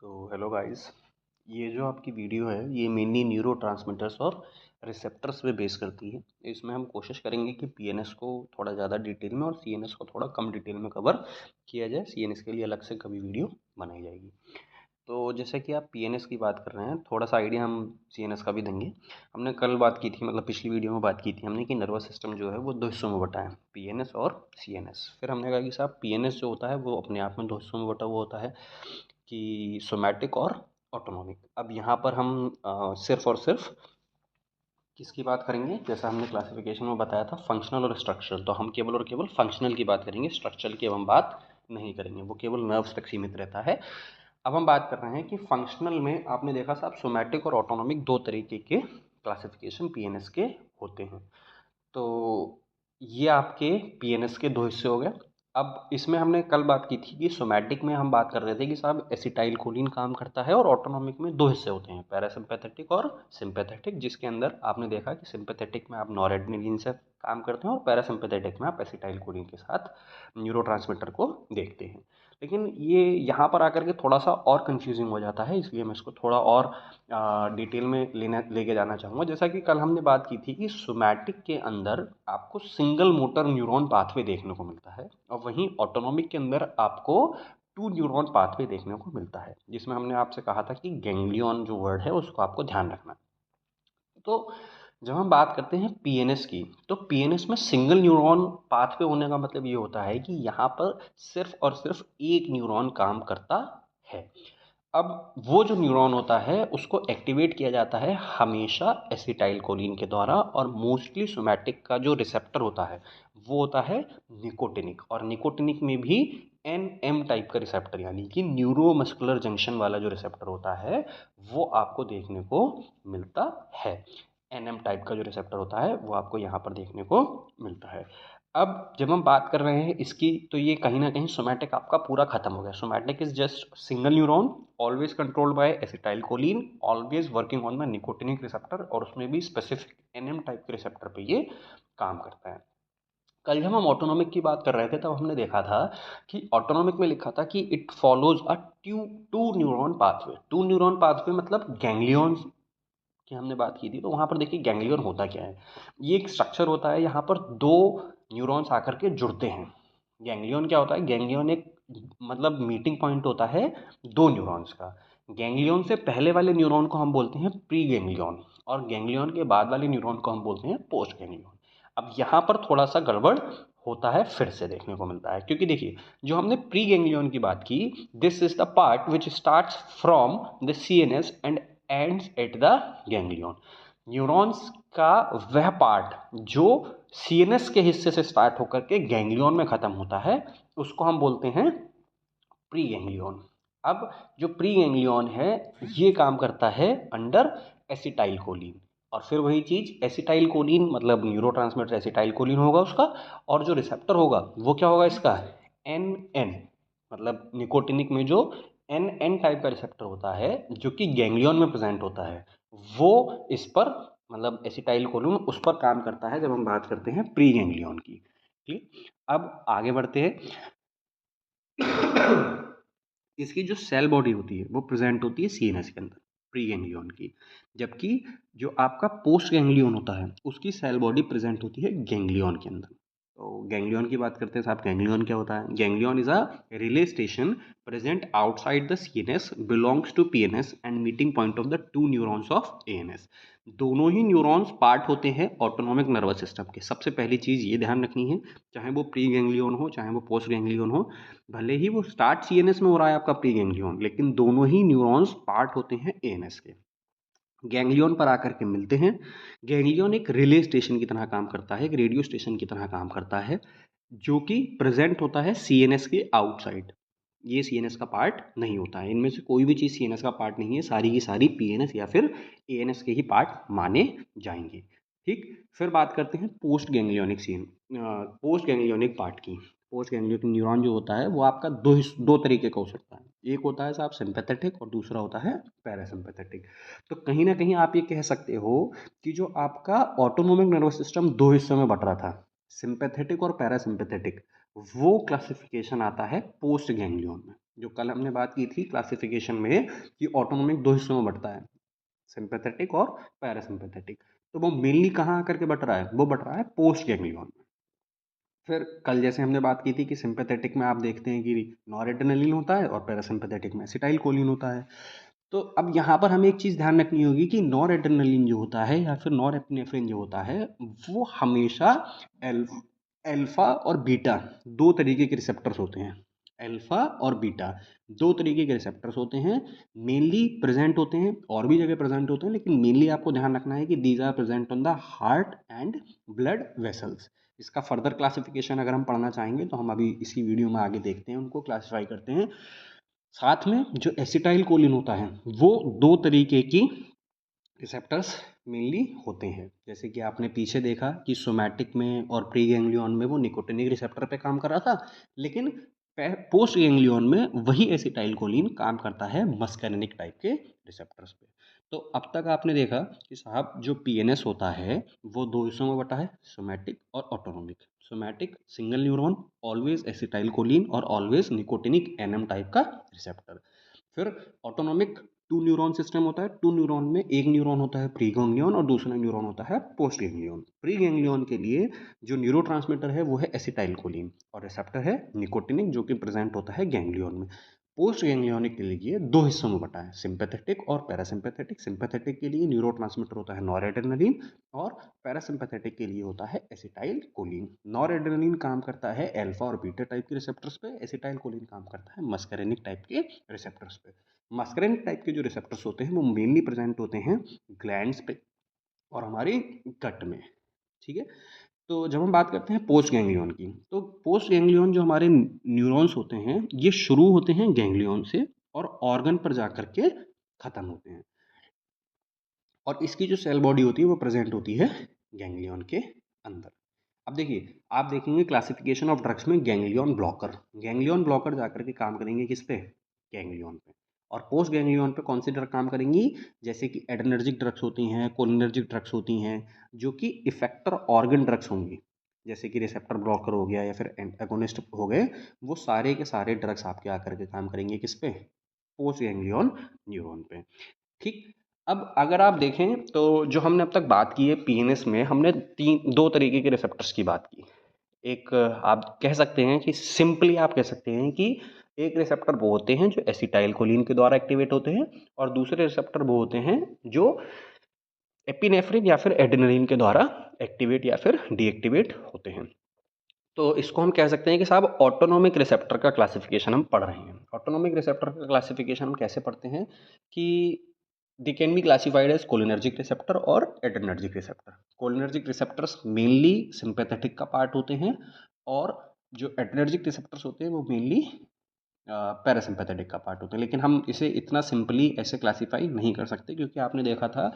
तो hello guys, ये जो आपकी वीडियो है ये मेनली न्यूरो ट्रांसमीटर्स और रिसेप्टर्स पे बेस करती है। इसमें हम कोशिश करेंगे कि पीएनएस को थोड़ा ज़्यादा डिटेल में और सीएनएस को थोड़ा कम डिटेल में कवर किया जाए। सीएनएस के लिए अलग से कभी वीडियो बनाई जाएगी। तो जैसे कि आप पीएनएस की बात कर रहे हैं, थोड़ा सा आइडिया हम सीएनएस का भी देंगे। हमने कल बात की थी, मतलब पिछली वीडियो में बात की थी हमने कि नर्वस सिस्टम जो है वो दो हिस्सों में बटा है, पीएनएस और सीएनएस। फिर हमने कहा कि साहब पीएनएस जो होता है वो अपने आप में दो हिस्सों में बटा हुआ होता है कि सोमैटिक और ऑटोनॉमिक। अब यहाँ पर हम सिर्फ और सिर्फ किसकी बात करेंगे, जैसा हमने क्लासिफिकेशन में बताया था फंक्शनल और स्ट्रक्चरल, तो हम केवल और केवल फंक्शनल की बात करेंगे, स्ट्रक्चरल की अब हम बात नहीं करेंगे, वो केवल नर्व्स तक सीमित रहता है। अब हम बात कर रहे हैं कि फंक्शनल में आपने देखा साहब सोमैटिक और ऑटोनॉमिक दो तरीके के क्लासिफिकेशन पीएनएस के होते हैं। तो ये आपके पीएनएस के दो हिस्से हो गए। अब इसमें हमने कल बात की थी कि सोमैटिक में हम बात कर रहे थे कि साहब एसिटाइलकोलिन काम करता है, और ऑटोनॉमिक में दो हिस्से होते हैं, पैरासिम्पैथेटिक और सिम्पैथेटिक, जिसके अंदर आपने देखा कि सिम्पैथेटिक में आप नॉरेड्रेनालिन से काम करते हैं और पैरासिम्पैथेटिक में आप एसिटाइलकोलिन के साथ न्यूरोट्रांसमीटर को देखते हैं। लेकिन ये यहाँ पर आकर के थोड़ा सा और कंफ्यूजिंग हो जाता है, इसलिए मैं इसको थोड़ा और डिटेल में लेके जाना चाहूँगा। जैसा कि कल हमने बात की थी कि सोमैटिक के अंदर आपको सिंगल मोटर न्यूरॉन पाथवे देखने को मिलता है, और वहीं ऑटोनॉमिक के अंदर आपको टू न्यूरॉन पाथवे देखने को मिलता है, जिसमें हमने आपसे कहा था कि गैंग्लियन जो वर्ड है उसको आपको ध्यान रखना है। तो जब हम बात करते हैं पीएनएस की, तो पीएनएस में सिंगल न्यूरॉन पाथवे होने का मतलब ये होता है कि यहाँ पर सिर्फ और सिर्फ एक न्यूरॉन काम करता है। अब वो जो न्यूरॉन होता है उसको एक्टिवेट किया जाता है हमेशा एसिटाइलकोलिन के द्वारा, और मोस्टली सोमैटिक का जो रिसेप्टर होता है वो होता है निकोटिनिक, और निकोटिनिक में भी एन एम टाइप का रिसेप्टर, यानी कि न्यूरोमस्कुलर जंक्शन वाला जो रिसेप्टर होता है वो आपको देखने को मिलता है। एन एम टाइप का जो रिसेप्टर होता है वो आपको यहाँ पर देखने को मिलता है। अब जब हम बात कर रहे हैं इसकी, तो ये कहीं ना कहीं सोमैटिक आपका पूरा खत्म हो गया। Somatic is just single neuron, always controlled by acetylcholine, always working on the nicotinic receptor, और उसमें भी स्पेसिफिक एनएम टाइप के रिसेप्टर पे ये काम करता है। कल जब हम ऑटोनॉमिक की बात कर रहे थे तब हमने देखा था कि ऑटोनॉमिक में लिखा था कि it follows a two neuron pathway. Two neuron pathway मतलब गैंग्लियन की हमने बात की थी। तो वहाँ पर देखिए गैंग्लियन होता क्या है, ये एक स्ट्रक्चर होता है, यहाँ पर दो न्यूरॉन्स आकर के जुड़ते हैं। गैंग्लियन क्या होता है, गैंग्लियन एक मतलब मीटिंग पॉइंट होता है दो न्यूरॉन्स का। गैंग्लियन से पहले वाले न्यूरॉन को हम बोलते हैं प्री गैंग्लियन, और गैंग्लियन के बाद वाले न्यूरॉन को हम बोलते हैं पोस्ट गैंग्लियन। अब यहाँ पर थोड़ा सा गड़बड़ होता है, फिर से देखने को मिलता है, क्योंकि देखिए जो हमने प्री गैंग्लियन की बात की, this is the part which starts from the CNS and ends at the ganglion. Neurons का वह पार्ट जो सीएनएस के हिस्से से स्टार्ट होकर के गैंग्लियन में खत्म होता है उसको हम बोलते हैं प्री गैंग्लियन। अब जो प्री गैंग्लियन है ये काम करता है अंडर एसिटाइलकोलिन, और फिर वही चीज़ एसिटाइलकोलिन मतलब न्यूरोट्रांसमीटर एसिटाइलकोलिन होगा उसका, और जो रिसेप्टर होगा वो क्या होगा इसका, एन एन, मतलब निकोटिनिक में जो एन एन टाइप का रिसेप्टर होता है जो कि गैंग्लियन में प्रेजेंट होता है, वो इस पर मतलब एसिटाइलकोलिन उस पर काम करता है जब हम बात करते हैं प्री गैंग्लियन की। ठीक, अब आगे बढ़ते हैं। इसकी जो सेल बॉडी होती है वो प्रेजेंट होती है सीएनएस के अंदर, प्री गैंग्लियन की, जबकि जो आपका पोस्ट गैंग्लियन होता है उसकी सेल बॉडी प्रेजेंट होती है गैंग्लियन के अंदर। तो गैंग्लियन की बात करते हैं साहब, गैंग्लियन क्या होता है, ganglion is a relay station present outside the CNS, belongs to PNS and meeting point of the two neurons of ANS. दोनों ही न्यूरॉन्स पार्ट होते हैं ऑटोनॉमिक नर्वस सिस्टम के। सबसे पहली चीज़ ये ध्यान रखनी है, चाहे वो प्री गैंग्लियन हो चाहे वो पोस्ट गैंग्लियन हो, भले ही वो स्टार्ट सीएनएस में हो रहा है आपका प्री गैंग्लियन, लेकिन दोनों ही न्यूरॉन्स पार्ट होते हैं एएनएस के। गैंग्लियन पर आकर के मिलते हैं। गैंग्लियन एक रिले स्टेशन की तरह काम करता है, एक रेडियो स्टेशन की तरह काम करता है, जो कि प्रेजेंट होता है सीएनएस के आउटसाइड। ये सीएनएस का पार्ट नहीं होता है, इनमें से कोई भी चीज़ सीएनएस का पार्ट नहीं है, सारी की सारी पीएनएस या फिर एएनएस के ही पार्ट माने जाएंगे। ठीक, फिर बात करते हैं post ganglionic post ganglionic part की। पोस्ट गैंग्लियोनिक न्यूरॉन जो होता है वो आपका दो तरीके का हो सकता है, एक होता है साहब सिंपैथेटिक और दूसरा होता है पैरासिम्पैथेटिक। तो कहीं ना कहीं आप ये कह सकते हो कि जो आपका ऑटोनोमिक नर्वस सिस्टम दो हिस्सों में बट रहा था, सिंपैथेटिक और पैरासिम्पैथेटिक, वो क्लासिफिकेशन आता है पोस्ट गैंग्लियन में। जो कल हमने बात की थी क्लासिफिकेशन में कि ऑटोनोमिक दो हिस्सों में बढ़ता है, सिंपैथेटिक और पैरासिम्पैथेटिक। तो वो मेनली कहाँ आकर के बट रहा है, वो बट रहा है पोस्ट गैंग्लियन में। फिर कल जैसे हमने बात की थी कि सिंपैथेटिक में आप देखते हैं कि नॉरएड्रेनालिन होता है और पैरासिम्पैथेटिक में एसिटाइलकोलिन होता है। तो अब यहाँ पर हमें एक चीज़ ध्यान रखनी होगी कि नॉरएड्रेनालिन जो होता है या फिर नॉरएपिनेफ्रिन जो होता है, वो हमेशा अल्फा और बीटा दो तरीके के रिसेप्टर्स होते हैं। अल्फा और बीटा दो तरीके के रिसेप्टर्स होते हैं, मेनली प्रेजेंट होते हैं, और भी जगह प्रेजेंट होते हैं, लेकिन मेनली आपको ध्यान रखना है कि these are present on the heart and blood vessels. इसका फर्दर क्लासिफिकेशन अगर हम पढ़ना चाहेंगे तो हम अभी इसी वीडियो में आगे देखते हैं, उनको क्लासिफाई करते हैं। साथ में जो एसिटाइल कोलिन होता है वो दो तरीके की रिसेप्टर्स मेनली होते हैं। जैसे कि आपने पीछे देखा कि सोमैटिक में और प्री गैंग्लियन में वो निकोटिनिक रिसेप्टर पे काम कर रहा था, लेकिन पोस्ट गैंग्लियन में वही एसिटाइल कोलिन काम करता है मस्कैरिनिक टाइप के रिसेप्टर्स पे। तो अब तक आपने देखा कि साहब जो पीएनएस होता है वो दो हिस्सों में बटा है, सोमैटिक और autonomic. Somatic single neuron, always acetyl choline और ऑलवेज निकोटिनिक एनएम टाइप का रिसेप्टर। फिर ऑटोनोमिक टू न्यूरॉन सिस्टम होता है। टू न्यूरॉन में एक न्यूरॉन होता है प्री गैंग्लियन और दूसरा न्यूरॉन होता है पोस्ट गैंग्लियन। प्री गैंग्लियन के लिए जो न्यूरोट्रांसमीटर है वो है एसिटाइलकोलिन और रिसेप्टर है निकोटिनिक, जो कि प्रेजेंट होता है गैंग्लियन में। पोस्ट गैंग्लियनिक के लिए दो हिस्सों में बटा है, सिंपैथेटिक और पैरासिम्पैथेटिक। सिंपैथेटिक के लिए न्यूरोट्रांसमीटर होता है नॉरएड्रेनालिन और पैरासिम्पैथेटिक के लिए होता है एसिटाइलकोलिन। नॉरएड्रेनालिन काम करता है अल्फा और बीटा टाइप के रिसेप्टर्स पे, एसिटाइलकोलिन काम करता है मस्करेनिक टाइप के रिसेप्टर्स पे। मस्करेनिक टाइप के जो रिसेप्टर्स होते हैं वो मेनली प्रेजेंट होते हैं ग्लैंड्स पे और हमारे गट में। ठीक है, तो जब हम बात करते हैं पोस्ट गैंग्लियन की, तो पोस्ट गैंग्लियन जो हमारे न्यूरॉन्स होते हैं ये शुरू होते हैं गैंग्लियन से और ऑर्गन पर जाकर के खत्म होते हैं, और इसकी जो सेल बॉडी होती है वो प्रेजेंट होती है गैंग्लियन के अंदर। अब देखिए, आप देखेंगे क्लासिफिकेशन ऑफ ड्रग्स में गैंग्लियन ब्लॉकर जाकर के काम करेंगे किस पे, गैंग्लियन पे। और पोस्ट गैंग्लियन पे कौन सी ड्रग काम करेंगी, जैसे कि एडर्नर्जिक ड्रग्स होती हैं, कोलिनर्जिक ड्रग्स होती हैं, जो कि इफेक्टर ऑर्गन ड्रग्स होंगी, जैसे कि रिसेप्टर ब्लॉकर हो गया या फिर एगोनिस्ट हो गए। वो सारे के सारे ड्रग्स आपके आकर के काम करेंगे किस पे, पोस्ट गैंग्लियन न्यूरॉन पे। ठीक, अब अगर आप देखें तो जो हमने अब तक बात की है पीएनएस में, हमने दो तरीके के रिसेप्टर्स की बात की। एक आप कह सकते हैं कि सिंपली आप कह सकते हैं कि एक रिसेप्टर वो होते हैं जो एसिटाइलकोलिन के द्वारा एक्टिवेट होते हैं, और दूसरे रिसेप्टर वो होते हैं जो एपिनेफ्रिन या फिर एड्रेनलिन के द्वारा एक्टिवेट या फिर डीएक्टिवेट होते हैं। तो इसको हम कह सकते हैं कि साहब ऑटोनोमिक रिसेप्टर का क्लासिफिकेशन हम पढ़ रहे हैं। ऑटोनोमिक रिसेप्टर का क्लासिफिकेशन हम कैसे पढ़ते हैं कि they can be classified as cholinergic receptor और adrenergic receptor. Cholinergic receptors mainly sympathetic का पार्ट होते हैं, और जो एड्रेनर्जिक रिसेप्टर्स होते हैं वो मेनली पैरासिम्पैथेटिक का पार्ट होते हैं। लेकिन हम इसे इतना सिंपली ऐसे क्लासीफाई नहीं कर सकते, क्योंकि आपने देखा था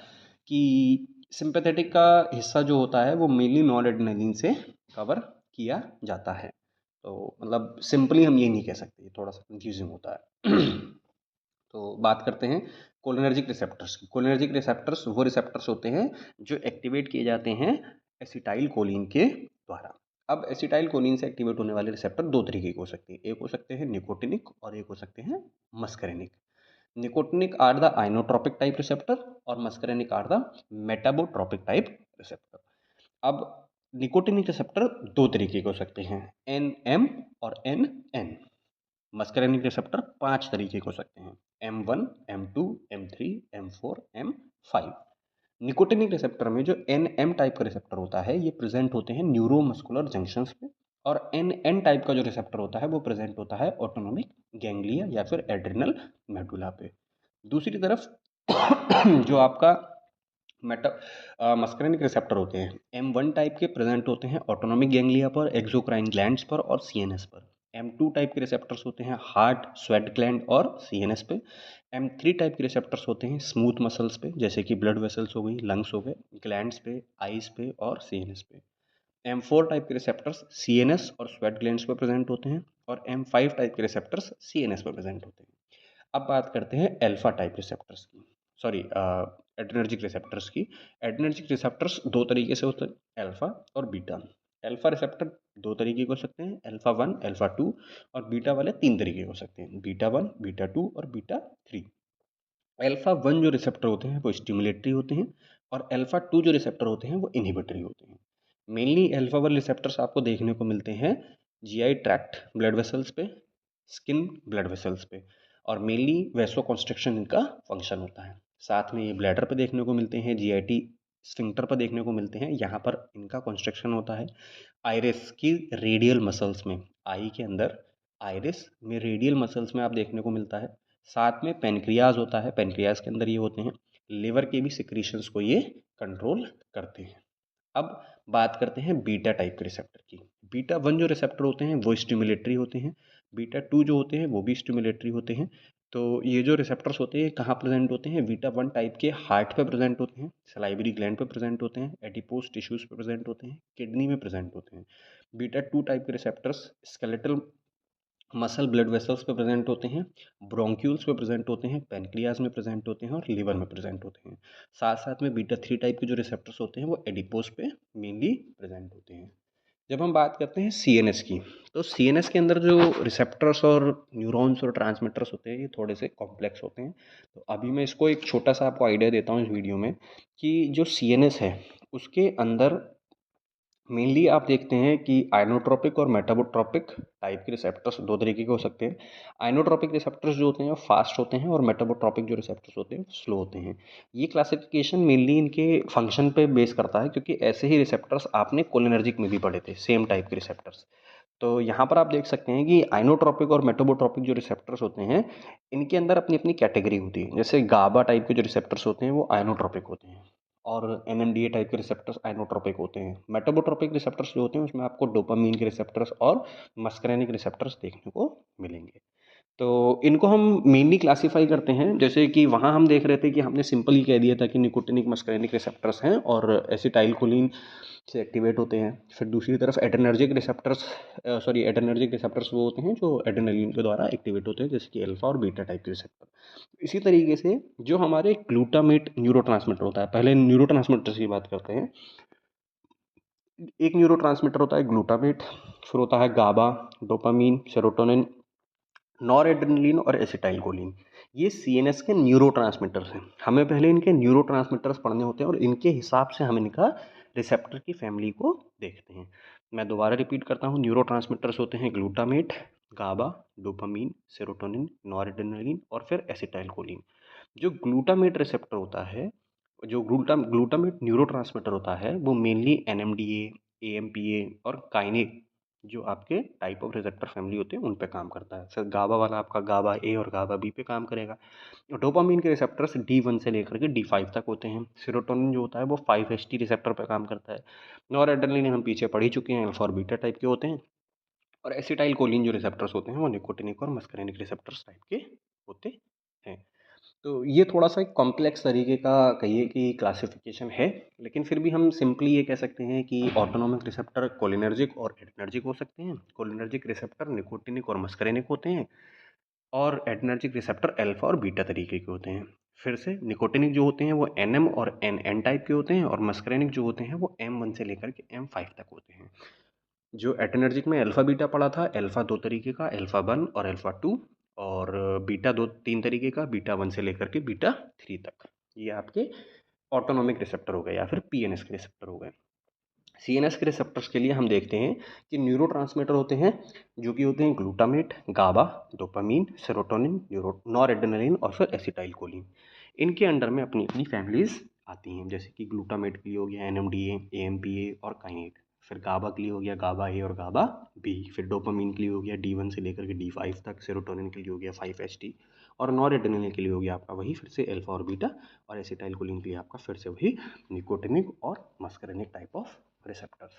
कि सिंपैथेटिक का हिस्सा जो होता है वो मेनली नॉन एड्रेनलिन से कवर किया जाता है। तो मतलब सिंपली हम ये नहीं कह सकते, ये थोड़ा सा कंफ्यूजिंग होता है। तो बात करते हैं कोलिनर्जिक रिसेप्टर्स की। कोलिनर्जिक रिसेप्टर्स वो रिसेप्टर्स होते हैं जो एक्टिवेट किए जाते हैं एसिटाइल कोलिन के द्वारा। अब एसिटाइल कोलिन से एक्टिवेट होने वाले रिसेप्टर दो तरीके के हो सकते हैं, एक हो सकते हैं निकोटिनिक और एक हो सकते हैं muscarinic. Nicotinic are the ionotropic type receptor और muscarinic are the metabotropic type receptor. अब निकोटिनिक रिसेप्टर दो तरीके के हो सकते हैं, एन एम और एन एन। मस्करेनिक रिसेप्टर पांच तरीके के हो सकते हैं, M1, M2, M3, M4, M5। Nicotinic receptor में जो NM टाइप का रिसेप्टर होता है ये प्रेजेंट होते हैं न्यूरोमस्कुलर जंक्शंस पे, और NN टाइप का जो रिसेप्टर होता है वो प्रेजेंट होता है ऑटोनोमिक गैंग्लिया या फिर एड्रिनल मेडुला पे। दूसरी तरफ जो आपका मस्करेनिक रिसेप्टर होते हैं M1 टाइप के, प्रेजेंट होते हैं ऑटोनोमिक गैंग्लिया पर, एक्सोक्राइन ग्लैंड्स पर और सीएनएस पर। M2 टाइप के रिसेप्टर्स होते हैं हार्ट, स्वेट ग्लैंड और सीएनएस पे। M3 टाइप के रिसेप्टर्स होते हैं स्मूथ मसल्स पे, जैसे कि ब्लड वेसल्स हो गई, लंग्स हो गए, ग्लैंड्स पे, आईज पे और सीएनएस पे। M4 टाइप के रिसेप्टर्स सीएनएस और स्वेट ग्लैंड्स पे प्रेजेंट होते हैं, और M5 टाइप के रिसेप्टर्स सीएनएस पे प्रेजेंट होते हैं। अब बात करते हैं अल्फा टाइप रिसेप्टर्स की, सॉरी एड्रेनर्जिक रिसेप्टर्स की। एड्रेनर्जिक रिसेप्टर्स दो तरीके से होते हैं, अल्फा और बीटा। अल्फा रिसेप्टर दो तरीके के हो सकते हैं, अल्फा 1, अल्फा 2, और बीटा वाले तीन तरीके के हो सकते हैं, बीटा 1, बीटा 2 और बीटा 3। अल्फा 1 जो रिसेप्टर होते हैं वो स्टिमुलेटरी होते हैं, और अल्फा 2 जो रिसेप्टर होते हैं वो इनहिबिटरी होते हैं। मेनली अल्फा 1 रिसेप्टर्स आपको देखने को मिलते हैं जीआई ट्रैक्ट ब्लड वेसल्स पे, स्किन ब्लड वेसल्स पे, और मेनली वैसो कंस्ट्रक्शन इनका फंक्शन होता है। साथ में ये ब्लैडर पे देखने को मिलते हैं, जीआईटी स्फिंक्टर पर देखने को मिलते हैं, यहाँ पर इनका कंस्ट्रक्शन होता है। आइरिस की रेडियल मसल्स में, आई के अंदर आइरिस में रेडियल मसल्स में आप देखने को मिलता है। साथ में पेनक्रियाज होता है, पेनक्रियाज के अंदर ये होते हैं। लिवर के भी सिक्रीशंस को ये कंट्रोल करते हैं। अब बात करते हैं बीटा टाइप के रिसेप्टर की। बीटा 1 जो रिसेप्टर होते हैं वो स्टिमुलेटरी होते हैं, बीटा 2 जो होते हैं वो भी स्टिमुलेटरी होते हैं। तो ये जो रिसेप्टर्स होते हैं कहाँ प्रेजेंट होते हैं? बीटा 1 टाइप के हार्ट पे प्रेजेंट होते हैं, सलाइवरी ग्लैंड पे प्रेजेंट होते हैं, एडिपोज टिश्यूज पे प्रेजेंट होते हैं, किडनी में प्रेजेंट होते हैं। बीटा 2 टाइप के receptors skeletal muscle blood vessels पे प्रेजेंट होते हैं, ब्रोंक्यूल्स पे प्रेजेंट होते हैं, पेनक्रियाज में प्रेजेंट होते हैं और लिवर में प्रेजेंट होते हैं। साथ साथ में बीटा 3 टाइप के जो रिसेप्टर्स होते हैं वो एडिपोज पे मेनली प्रेजेंट होते हैं। जब हम बात करते हैं सीएनएस की, तो सीएनएस के अंदर जो रिसेप्टर्स और न्यूरॉन्स और ट्रांसमीटर्स होते हैं ये थोड़े से कॉम्प्लेक्स होते हैं। तो अभी मैं इसको एक छोटा सा आपको आइडिया देता हूँ इस वीडियो में कि जो सीएनएस है उसके अंदर मेनली आप देखते हैं कि आइनोट्रोपिक और मेटाबोट्रोपिक टाइप के रिसेप्टर्स दो तरीके के हो सकते हैं। आइनोट्रोपिक रिसेप्टर्स जो होते हैं वो फास्ट होते हैं, और मेटाबोट्रोपिक जो रिसेप्टर्स होते हैं वो स्लो होते हैं। ये क्लासिफिकेशन मेनली इनके फंक्शन पे बेस करता है, क्योंकि ऐसे ही रिसेप्टर्स आपने कोलिनर्जिक में भी पढ़े थे, सेम टाइप के रिसेप्टर्स। तो यहाँ पर आप देख सकते हैं कि आइनोट्रोपिक और मेटाबोट्रोपिक जो रिसेप्टर्स होते हैं इनके अंदर अपनी अपनी कैटेगरी होती है। जैसे गाबा टाइप के जो रिसेप्टर्स होते हैं वो आइनोट्रोपिक होते हैं, और एनएमडीए टाइप के रिसेप्टर्स आइनोट्रोपिक होते हैं। मेटाबोट्रोपिक रिसेप्टर्स जो होते हैं उसमें आपको डोपामीन के रिसेप्टर्स और मस्करेनिक रिसेप्टर्स देखने को मिलेंगे। तो इनको हम मेनली क्लासीफाई करते हैं, जैसे कि वहाँ हम देख रहे थे कि हमने सिंपल ही कह दिया था कि निकोटिनिक मस्करेनिक रिसेप्टर्स हैं और एसिटाइलकोलिन से एक्टिवेट होते हैं। फिर दूसरी तरफ एड्रेनर्जिक रिसेप्टर्स, एड्रेनर्जिक रिसेप्टर्स वो होते हैं जो एड्रेनलिन के द्वारा एक्टिवेट होते हैं, जैसे कि अल्फा और बीटा टाइप के रिसेप्टर। इसी तरीके से जो हमारे ग्लूटामेट न्यूरोट्रांसमीटर होता है, पहले न्यूरोट्रांसमीटर्स की बात करते हैं। एक न्यूरोट्रांसमीटर होता है ग्लूटामेट, फिर होता है गाबा, डोपामीन, सेरोटोनिन, नॉरएड्रेनलिन और एसिटाइलकोलिन। ये सीएनएस के न्यूरोट्रांसमीटर्स हैं। हमें पहले इनके न्यूरोट्रांसमीटर्स पढ़ने होते हैं और इनके हिसाब से हम इनका रिसेप्टर की फैमिली को देखते हैं। मैं दोबारा रिपीट करता हूँ, न्यूरोट्रांसमीटर्स होते हैं ग्लूटामेट, गाबा, डोपामीन, सेरोटोनिन, नॉरएड्रेनलिन और फिर एसिटाइलकोलिन। जो ग्लूटामेट रिसेप्टर होता है, जो ग्लूटामेट न्यूरोट्रांसमीटर होता है वो मेनली एनएमडीए, एएमपीए और काइनेट जो आपके टाइप ऑफ रिसेप्टर फैमिली होते हैं उन पे काम करता है। सर गाबा वाला आपका गाबा ए और गाबा बी पे काम करेगा। डोपामीन के रिसेप्टर्स D1 से लेकर के D5 तक होते हैं। सेरोटोनिन जो होता है वो 5HT रिसेप्टर पर काम करता है। और एड्रेनलिन हम पीछे पढ़ ही चुके हैं, अल्फा और बीटा टाइप के होते हैं। और एसिटाइल कोलिन जो रिसेप्टर्स होते हैं वो निकोटिनिक और मस्करेनिक रिसेप्टर्स टाइप के होते हैं। तो ये थोड़ा-सा एक कॉम्प्लेक्स तरीके का कहिए कि क्लासिफ़िकेशन है, लेकिन फिर भी हम सिंपली ये कह सकते हैं कि ऑटोनोमिक रिसेप्टर कोलिनर्जिक और एड्रेनर्जिक हो सकते हैं। कोलिनर्जिक रिसेप्टर निकोटिनिक और मस्करेनिक होते हैं, और एड्रेनर्जिक रिसेप्टर अल्फा और बीटा तरीके के होते हैं। फिर से निकोटिनिक जो होते हैं वो एनएम और एनएन टाइप के होते हैं, और मस्करेनिक जो होते हैं वो M1 से लेकर के M5 तक होते हैं। जो एड्रेनर्जिक में अल्फा बीटा पढ़ा था, अल्फा दो तरीके का, अल्फा 1 और अल्फा 2, और बीटा दो तीन तरीके का, बीटा 1 से लेकर के बीटा 3 तक। ये आपके ऑटोनोमिक रिसेप्टर हो गए या फिर पीएनएस के रिसेप्टर हो गए। सीएनएस के रिसेप्टर्स के लिए हम देखते हैं कि न्यूरोट्रांसमीटर होते हैं जो कि होते हैं ग्लूटामेट, गाबा, डोपामीन, सेरोटोनिन, नॉरएड्रेनलिन और फिर एसिटाइलकोलिन। इनके अंडर में अपनी अपनी फैमिलीज आती हैं, जैसे कि ग्लूटामेट के लिए हो गया एनएमडीए, एएमपीए और काइनेट। फिर गाबा के लिए हो गया गाबा ए और गाबा बी। फिर डोपामीन के लिए हो गया D1 से लेकर के D5 तक। सेरोटोनिन के लिए हो गया 5HT, और नॉरएड्रेनलिन के लिए हो गया आपका वही फिर से अल्फा और बीटा, और एसिटाइलकोलिन के लिए आपका फिर से वही निकोटिनिक और मस्करेनिक टाइप ऑफ रिसेप्टर्स।